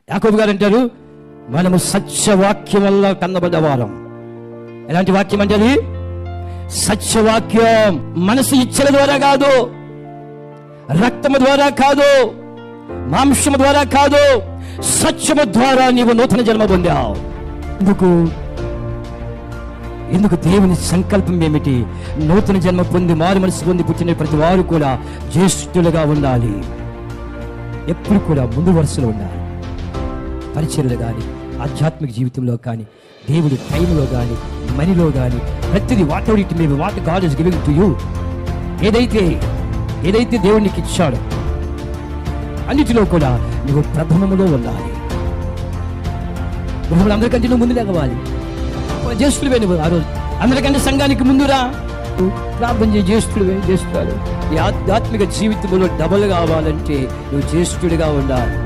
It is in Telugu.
యాకోబు గారు అంటారు, మనము సత్యవాక్యం వల్ల కన్నబడ్డవారం. ఎలాంటి వాక్యం అంటే అది సత్యవాక్యం. మనసు ఇచ్చల ద్వారా కాదు, రక్తము ద్వారా కాదు, మాంసము ద్వారా కాదు, సత్యము ద్వారా నీవు నూతన జన్మ పొందావు. ఎందుకు దేవుని సంకల్పం ఏమిటి? నూతన జన్మ పొంది మారు మనసు పొంది పుట్టిన ప్రతి వారు కూడా జ్యేష్ఠులుగా ఉండాలి. ఎప్పుడు కూడా ముందు వరుసలో ఉండాలి. పరిచర్యలు కానీ, ఆధ్యాత్మిక జీవితంలో కానీ, దేవుడి టైంలో కానీ, మనీలో కానీ, ప్రతిదీ what ever it may be, what God is giving to you, ఏదైతే దేవుడు నీకు ఇచ్చాడో అన్నిటిలో కూడా నువ్వు ప్రథమములో ఉండాలి. అందరికంటే నువ్వు ముందు లేవాలి. జ్యేష్ఠుడివే నువ్వు. ఆ రోజు అందరికంటే సంఘానికి ముందురా, ప్రార్థన చేయ. జ్యేష్ఠుడివే, జ్యేష్ఠుడు. ఈ ఆధ్యాత్మిక జీవితంలో డబల్ కావాలంటే నువ్వు జ్యేష్ఠుడిగా ఉండాలి.